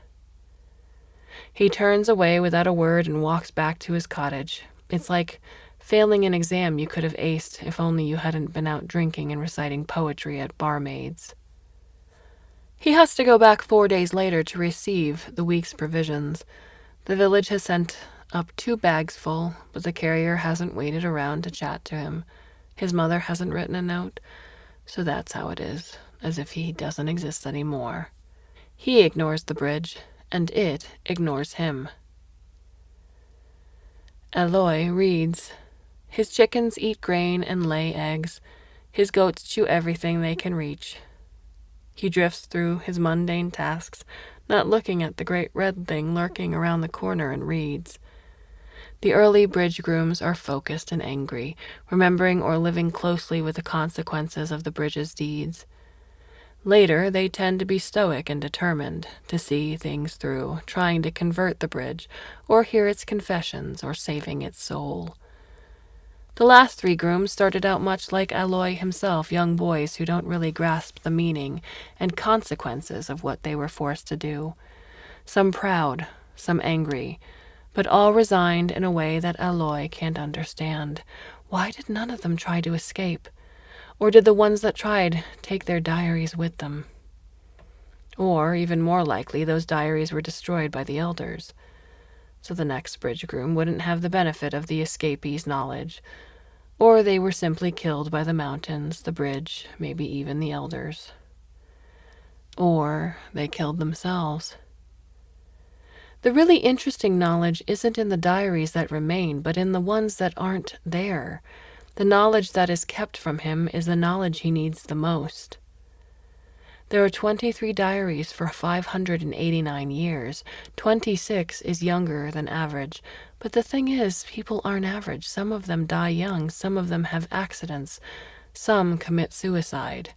He turns away without a word and walks back to his cottage. It's like failing an exam you could have aced if only you hadn't been out drinking and reciting poetry at barmaids. He has to go back 4 days later to receive the week's provisions. The village has sent up 2 bags full, but the carrier hasn't waited around to chat to him. His mother hasn't written a note, so that's how it is, as if he doesn't exist anymore. He ignores the bridge, and it ignores him. Aloy reads. His chickens eat grain and lay eggs. His goats chew everything they can reach. He drifts through his mundane tasks, not looking at the great red thing lurking around the corner, and reads. The early bridgegrooms are focused and angry, remembering or living closely with the consequences of the bridge's deeds. Later, they tend to be stoic and determined, to see things through, trying to convert the bridge, or hear its confessions, or saving its soul. The last 3 grooms started out much like Aloy himself, young boys who don't really grasp the meaning and consequences of what they were forced to do. Some proud, some angry, but all resigned in a way that Aloy can't understand. Why did none of them try to escape? Or did the ones that tried take their diaries with them? Or, even more likely, those diaries were destroyed by the elders. So the next bridgegroom wouldn't have the benefit of the escapees' knowledge. Or they were simply killed by the mountains, the bridge, maybe even the elders. Or they killed themselves. The really interesting knowledge isn't in the diaries that remain, but in the ones that aren't there. The knowledge that is kept from him is the knowledge he needs the most. There are 23 diaries for 589 years. 26 is younger than average. But the thing is, people aren't average. Some of them die young. Some of them have accidents. Some commit suicide.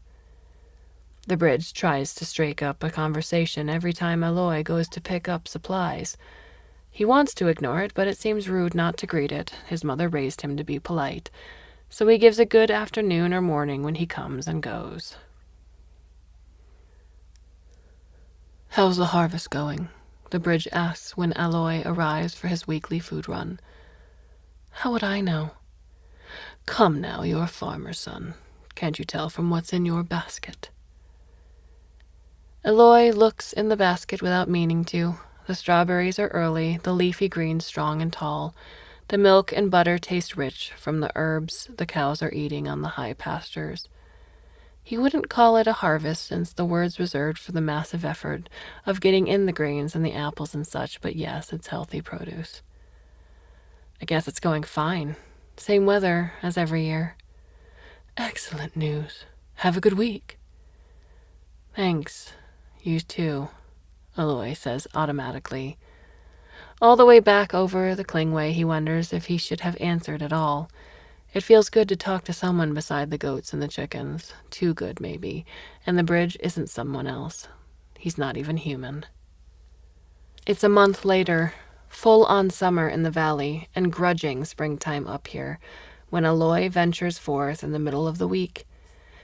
The bridge tries to strike up a conversation every time Aloy goes to pick up supplies. He wants to ignore it, but it seems rude not to greet it. His mother raised him to be polite. So he gives a good afternoon or morning when he comes and goes. How's the harvest going? The bridge asks when Aloy arrives for his weekly food run. How would I know? Come now, you're a farmer's son. Can't you tell from what's in your basket? Aloy looks in the basket without meaning to. The strawberries are early, the leafy greens strong and tall. The milk and butter taste rich from the herbs the cows are eating on the high pastures. He wouldn't call it a harvest, since the word's reserved for the massive effort of getting in the grains and the apples and such, but yes, it's healthy produce. I guess it's going fine. Same weather as every year. Excellent news. Have a good week. Thanks. You too, Aloy says automatically. All the way back over the Klingway, he wonders if he should have answered at all. It feels good to talk to someone beside the goats and the chickens. Too good, maybe. And the bridge isn't someone else. He's not even human. It's a month later, full-on summer in the valley and grudging springtime up here, when Aloy ventures forth in the middle of the week.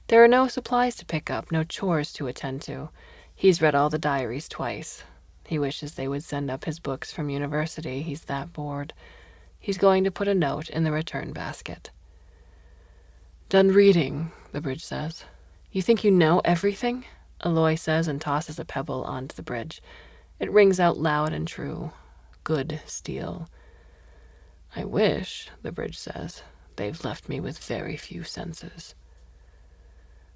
There are no supplies to pick up, no chores to attend to. He's read all the diaries twice. He wishes they would send up his books from university. He's that bored. He's going to put a note in the return basket. "Done reading," the bridge says. "You think you know everything?" Aloy says and tosses a pebble onto the bridge. It rings out loud and true. Good steel. "I wish," the bridge says. "They've left me with very few senses."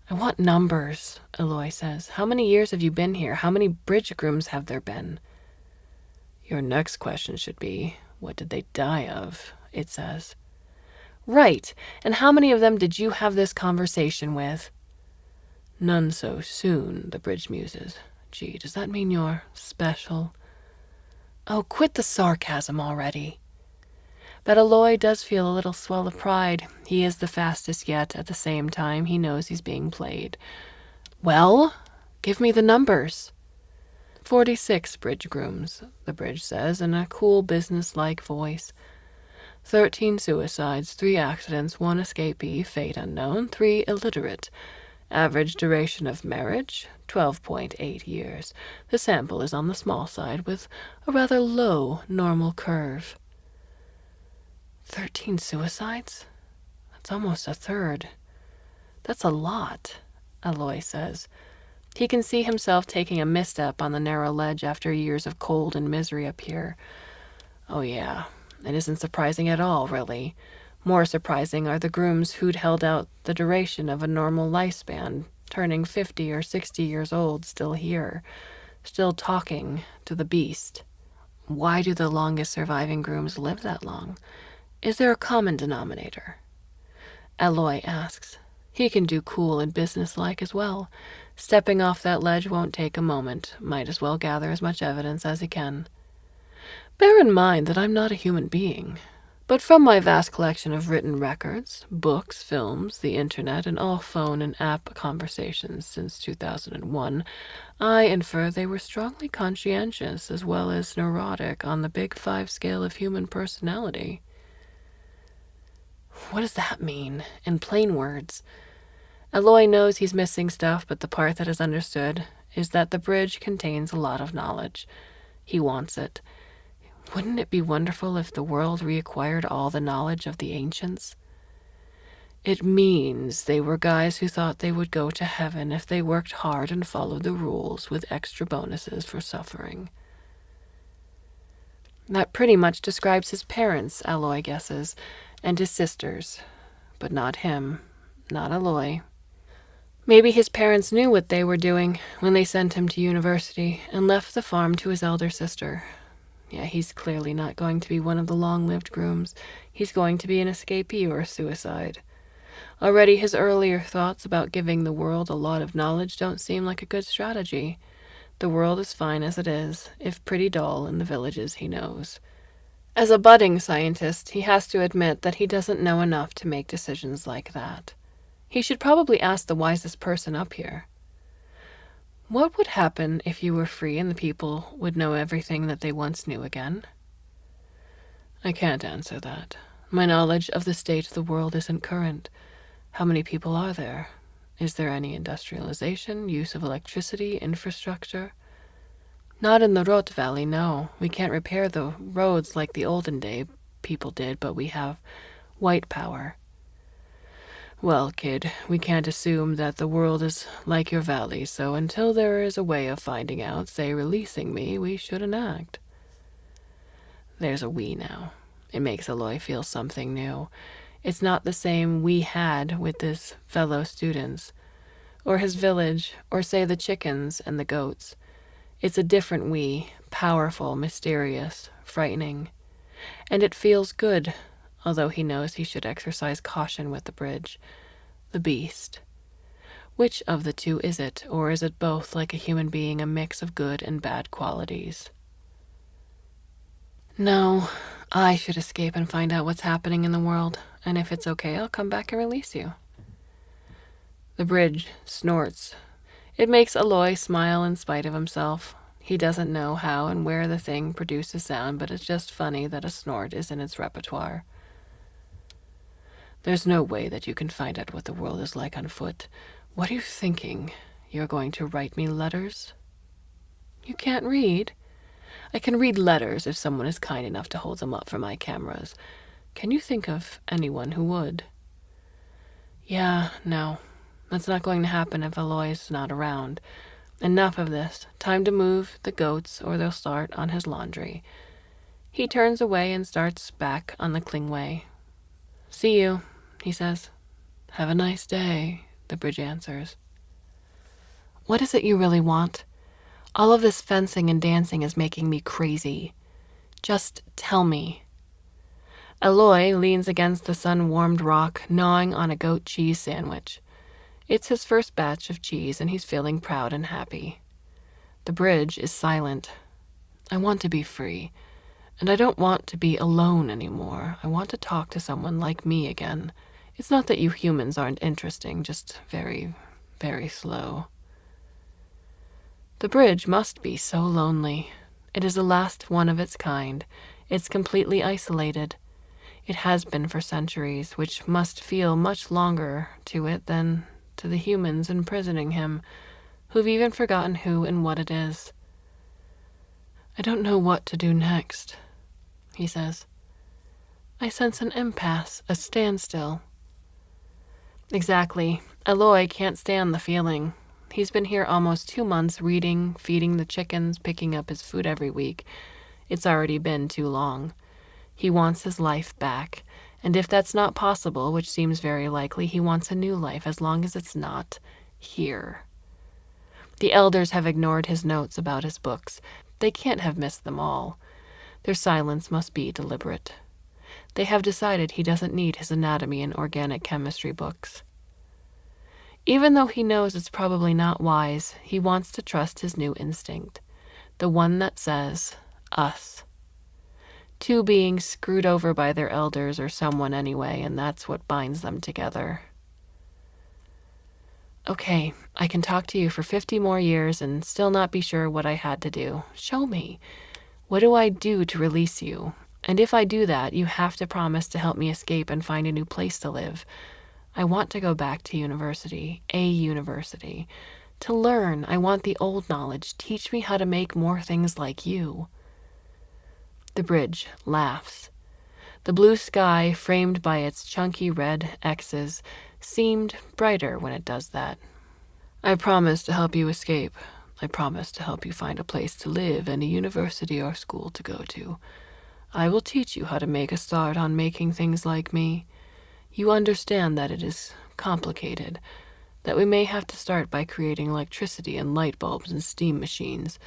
"I want numbers," Aloy says. "How many years have you been here? How many Bridgegrooms have there been?" "Your next question should be, what did they die of?" it says. "Right, and how many of them did you have this conversation with?" "None so soon," the bridge muses. "Gee, does that mean you're special?" "Oh, quit the sarcasm already." But Aloy does feel a little swell of pride. He is the fastest yet. At the same time, he knows he's being played. "Well, give me the numbers." 46 Bridgegrooms, the bridge says in a cool, business-like voice. 13 suicides, 3 accidents, 1 escapee, fate unknown, 3 illiterate. Average duration of marriage, 12.8 years. The sample is on the small side with a rather low normal curve. 13 suicides? That's almost a third. That's a lot, Aloy says. He can see himself taking a misstep on the narrow ledge after years of cold and misery up here. Oh yeah, it isn't surprising at all, really. More surprising are the grooms who'd held out the duration of a normal lifespan, turning 50 or 60 years old, still here, still talking to the beast. Why do the longest surviving grooms live that long? Is there a common denominator? Aloy asks. He can do cool and businesslike as well. Stepping off that ledge won't take a moment. Might as well gather as much evidence as he can. Bear in mind that I'm not a human being. But from my vast collection of written records, books, films, the internet, and all phone and app conversations since 2001, I infer they were strongly conscientious as well as neurotic on the Big Five scale of human personality. What does that mean, in plain words? Aloy knows he's missing stuff, but the part that is understood is that the bridge contains a lot of knowledge. He wants it. Wouldn't it be wonderful if the world reacquired all the knowledge of the ancients? It means they were guys who thought they would go to heaven if they worked hard and followed the rules with extra bonuses for suffering. That pretty much describes his parents, Aloy guesses, and his sisters. But not him. Not Aloy. Maybe his parents knew what they were doing when they sent him to university and left the farm to his elder sister. Yeah, he's clearly not going to be one of the long-lived grooms. He's going to be an escapee or a suicide. Already his earlier thoughts about giving the world a lot of knowledge don't seem like a good strategy. The world is fine as it is, if pretty dull in the villages he knows. As a budding scientist, he has to admit that he doesn't know enough to make decisions like that. He should probably ask the wisest person up here. What would happen if you were free and the people would know everything that they once knew again? I can't answer that. My knowledge of the state of the world isn't current. How many people are there? Is there any industrialization, use of electricity, infrastructure? Not in the Rot Valley, no. We can't repair the roads like the olden day people did, but we have white power. Well, kid, we can't assume that the world is like your valley, so until there is a way of finding out, say releasing me, we shouldn't act. There's a we now. It makes Aloy feel something new. It's not the same we had with his fellow students, or his village, or say the chickens and the goats. It's a different we, powerful, mysterious, frightening. And it feels good, although he knows he should exercise caution with the bridge. The beast. Which of the two is it, or is it both, like a human being, a mix of good and bad qualities? No, I should escape and find out what's happening in the world, and if it's okay, I'll come back and release you. The bridge snorts. It makes Aloy smile in spite of himself. He doesn't know how and where the thing produces sound, but it's just funny that a snort is in its repertoire. There's no way that you can find out what the world is like on foot. What are you thinking? You're going to write me letters? You can't read? I can read letters if someone is kind enough to hold them up for my cameras. Can you think of anyone who would? Yeah, no. That's not going to happen if Aloy's not around. Enough of this. Time to move the goats or they'll start on his laundry. He turns away and starts back on the Klingway. See you, he says. Have a nice day, the bridge answers. What is it you really want? All of this fencing and dancing is making me crazy. Just tell me. Aloy leans against the sun-warmed rock, gnawing on a goat cheese sandwich. It's his first batch of cheese, and he's feeling proud and happy. The bridge is silent. I want to be free, and I don't want to be alone anymore. I want to talk to someone like me again. It's not that you humans aren't interesting, just very, very slow. The bridge must be so lonely. It is the last one of its kind. It's completely isolated. It has been for centuries, which must feel much longer to it than to the humans imprisoning him, who've even forgotten who and what it is. I don't know what to do next, he says. I sense an impasse, a standstill. Exactly. Aloy can't stand the feeling. He's been here almost 2 months reading, feeding the chickens, picking up his food every week. It's already been too long. He wants his life back, and if that's not possible, which seems very likely, he wants a new life as long as it's not here. The elders have ignored his notes about his books. They can't have missed them all. Their silence must be deliberate. They have decided he doesn't need his anatomy and organic chemistry books. Even though he knows it's probably not wise, he wants to trust his new instinct, the one that says, us. 2 beings screwed over by their elders or someone anyway, and that's what binds them together. Okay, I can talk to you for 50 more years and still not be sure what I had to do. Show me. What do I do to release you? And if I do that, you have to promise to help me escape and find a new place to live. I want to go back to university, a university. To learn, I want the old knowledge. Teach me how to make more things like you. The bridge laughs. The blue sky, framed by its chunky red X's, seemed brighter when it does that. I promise to help you escape. I promise to help you find a place to live and a university or school to go to. I will teach you how to make a start on making things like me. You understand that it is complicated, that we may have to start by creating electricity and light bulbs and steam machines,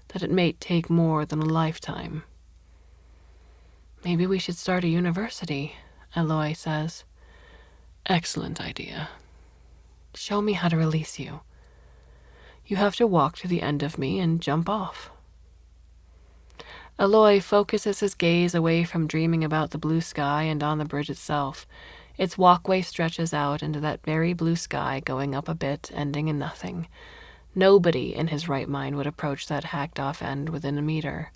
that it may take more than a lifetime. Maybe we should start a university, Aloy says. Excellent idea. Show me how to release you. You have to walk to the end of me and jump off. Aloy focuses his gaze away from dreaming about the blue sky and on the bridge itself. Its walkway stretches out into that very blue sky, going up a bit, ending in nothing. Nobody in his right mind would approach that hacked-off end within a meter.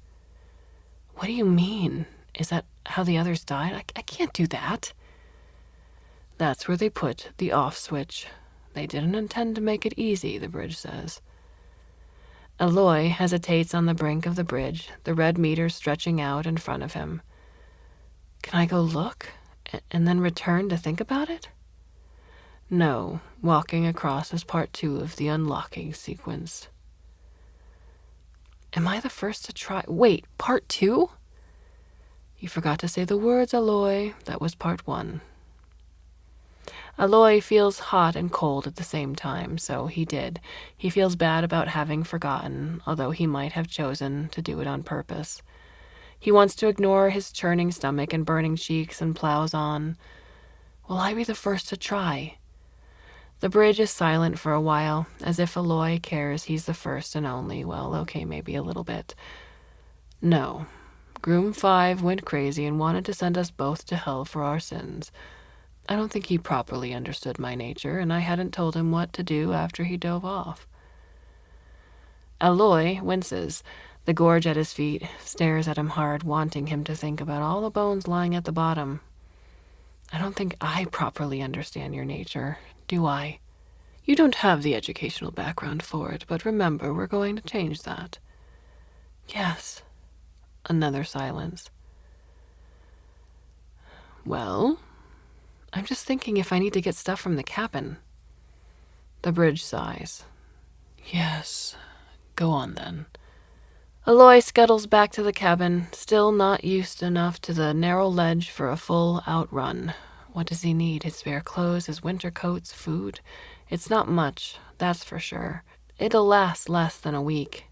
What do you mean? Is that how the others died? I can't do that. That's where they put the off switch. They didn't intend to make it easy, the bridge says. Aloy hesitates on the brink of the bridge, the red meter stretching out in front of him. Can I go look and then return to think about it? No, walking across is part 2 of the unlocking sequence. Am I the first to try? Wait, part 2? You forgot to say the words, Aloy. That was part 1. Aloy feels hot and cold at the same time, so he did. He feels bad about having forgotten, although he might have chosen to do it on purpose. He wants to ignore his churning stomach and burning cheeks and plows on. Will I be the first to try? The bridge is silent for a while, as if Aloy cares he's the first and only. Well, okay, maybe a little bit. No. Groom 5 went crazy and wanted to send us both to hell for our sins. I don't think he properly understood my nature, and I hadn't told him what to do after he dove off. Aloy winces. The gorge at his feet stares at him hard, wanting him to think about all the bones lying at the bottom. I don't think I properly understand your nature, do I? You don't have the educational background for it, but remember, we're going to change that. Yes. Another silence. Well, I'm just thinking if I need to get stuff from the cabin. The bridge sighs. Yes. Go on then. Aloy scuttles back to the cabin, still not used enough to the narrow ledge for a full outrun. What does he need? His spare clothes, his winter coats, food? It's not much, that's for sure. It'll last less than a week.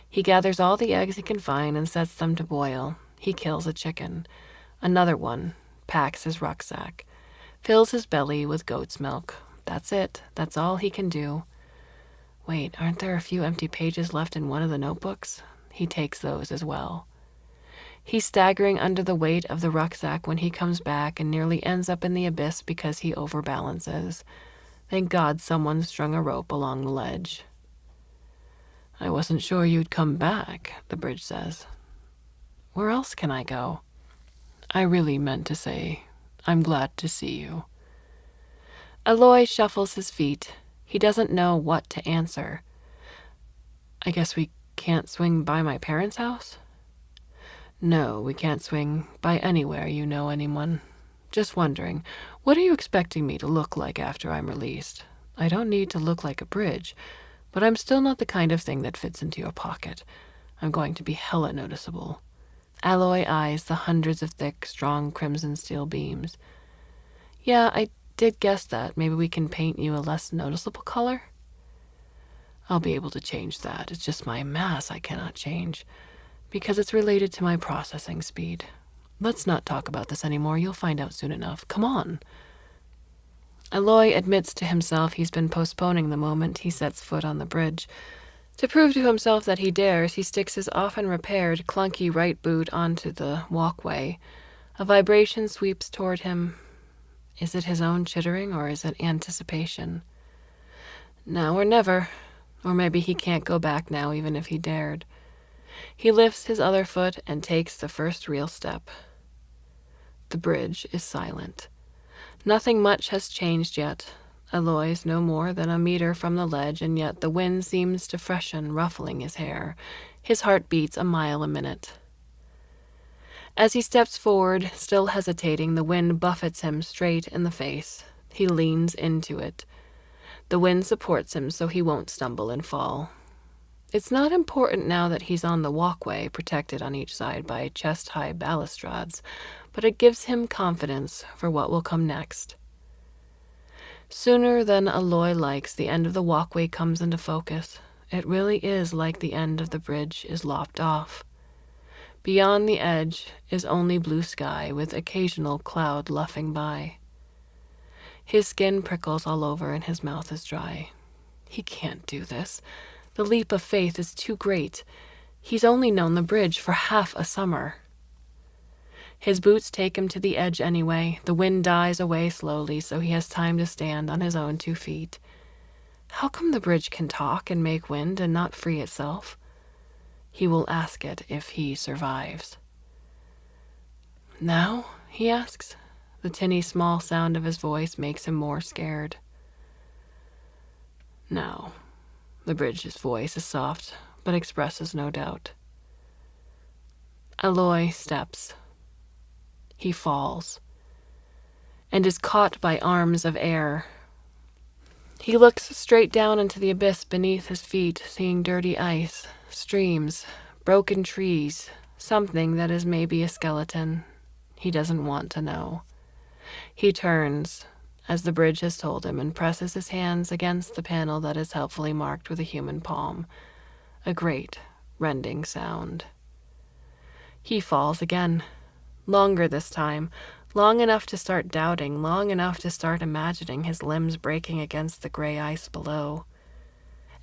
He gathers all the eggs he can find and sets them to boil. He kills a chicken. Another one. Packs his rucksack. Fills his belly with goat's milk. That's it. That's all he can do. Wait, aren't there a few empty pages left in one of the notebooks? He takes those as well. He's staggering under the weight of the rucksack when he comes back and nearly ends up in the abyss because he overbalances. Thank God someone strung a rope along the ledge. I wasn't sure you'd come back, the bridge says. Where else can I go? I really meant to say, I'm glad to see you. Aloy shuffles his feet. He doesn't know what to answer. I guess we can't swing by my parents' house? No, we can't swing by anywhere you know anyone. Just wondering, what are you expecting me to look like after I'm released? I don't need to look like a bridge, but I'm still not the kind of thing that fits into your pocket. I'm going to be hella noticeable. Aloy eyes the hundreds of thick, strong crimson steel beams. Yeah, I did guess that. Maybe we can paint you a less noticeable color? I'll be able to change that. It's just my mass I cannot change, because it's related to my processing speed. Let's not talk about this anymore. You'll find out soon enough. Come on. Aloy admits to himself he's been postponing the moment he sets foot on the bridge. To prove to himself that he dares, he sticks his often repaired, clunky right boot onto the walkway. A vibration sweeps toward him. Is it his own chittering, or is it anticipation? Now or never. Or maybe he can't go back now, even if he dared. He lifts his other foot and takes the first real step. The bridge is silent. Nothing much has changed yet. Aloy's no more than a meter from the ledge, and yet the wind seems to freshen, ruffling his hair. His heart beats a mile a minute. As he steps forward, still hesitating, the wind buffets him straight in the face. He leans into it. The wind supports him so he won't stumble and fall. It's not important now that he's on the walkway, protected on each side by chest-high balustrades, but it gives him confidence for what will come next. Sooner than Aloy likes, the end of the walkway comes into focus. It really is like the end of the bridge is lopped off. Beyond the edge is only blue sky with occasional cloud luffing by. His skin prickles all over and his mouth is dry. He can't do this. The leap of faith is too great. He's only known the bridge for half a summer. His boots take him to the edge anyway. The wind dies away slowly, so he has time to stand on his own 2 feet. How come the bridge can talk and make wind and not free itself? He will ask it if he survives. Now? He asks. The tinny small sound of his voice makes him more scared. Now. The bridge's voice is soft, but expresses no doubt. Aloy steps. He falls, and is caught by arms of air. He looks straight down into the abyss beneath his feet, seeing dirty ice, streams, broken trees, something that is maybe a skeleton. He doesn't want to know. He turns, as the bridge has told him, and presses his hands against the panel that is helpfully marked with a human palm. A great, rending sound. He falls again. Longer this time. Long enough to start doubting, long enough to start imagining his limbs breaking against the gray ice below.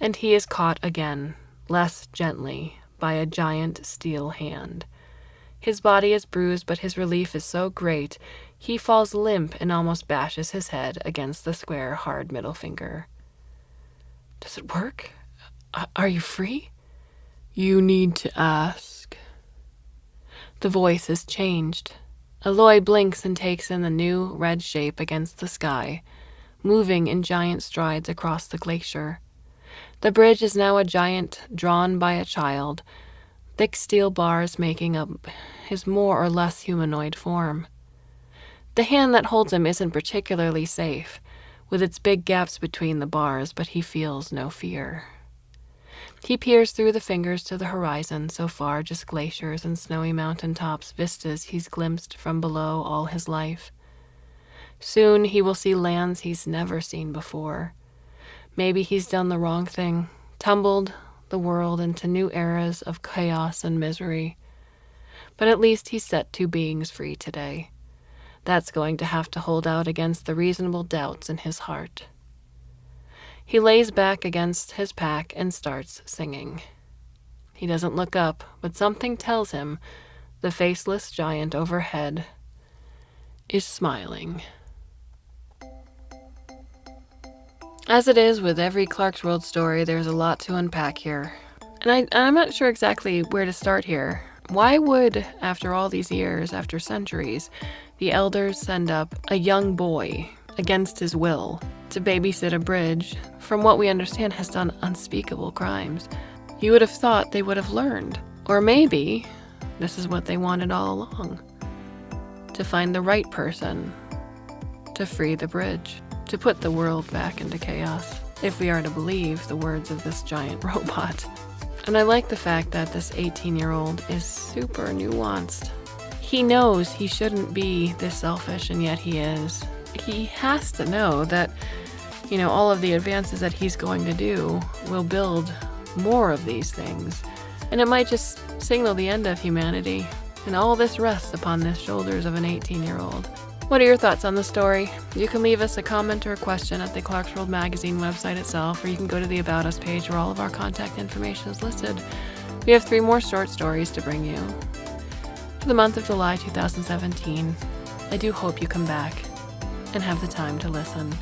And he is caught again, less gently, by a giant steel hand. His body is bruised, but his relief is so great, he falls limp and almost bashes his head against the square, hard middle finger. Does it work? Are you free? You need to ask. The voice is changed. Aloy blinks and takes in the new red shape against the sky, moving in giant strides across the glacier. The bridge is now a giant drawn by a child, thick steel bars making up his more or less humanoid form. The hand that holds him isn't particularly safe, with its big gaps between the bars, but he feels no fear. He peers through the fingers to the horizon, so far just glaciers and snowy mountain tops, vistas he's glimpsed from below all his life. Soon he will see lands he's never seen before. Maybe he's done the wrong thing, tumbled the world into new eras of chaos and misery. But at least he's set two beings free today. That's going to have to hold out against the reasonable doubts in his heart. He lays back against his pack and starts singing. He doesn't look up, but something tells him the faceless giant overhead is smiling. As it is with every Clarkesworld story, there's a lot to unpack here. And I'm not sure exactly where to start here. Why would, after all these years, after centuries, the elders send up a young boy against his will to babysit a bridge, from what we understand has done unspeakable crimes? You would have thought they would have learned. Or maybe this is what they wanted all along. To find the right person to free the bridge, to put the world back into chaos, if we are to believe the words of this giant robot. And I like the fact that this 18-year-old is super nuanced. He knows he shouldn't be this selfish, and yet he is. He has to know that, all of the advances that he's going to do will build more of these things. And it might just signal the end of humanity. And all this rests upon the shoulders of an 18-year-old. What are your thoughts on the story? You can leave us a comment or a question at the Clarkesworld Magazine website itself, or you can go to the About Us page where all of our contact information is listed. We have 3 more short stories to bring you. For the month of July 2017, I do hope you come back and have the time to listen.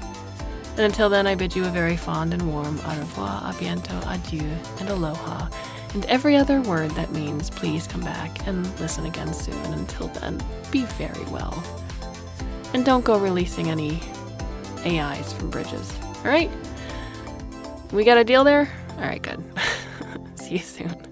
And until then, I bid you a very fond and warm au revoir, a bientôt, adieu, and aloha, and every other word that means please come back and listen again soon. Until then, be very well. And don't go releasing any AIs from bridges. All right? We got a deal there? All right, good. See you soon.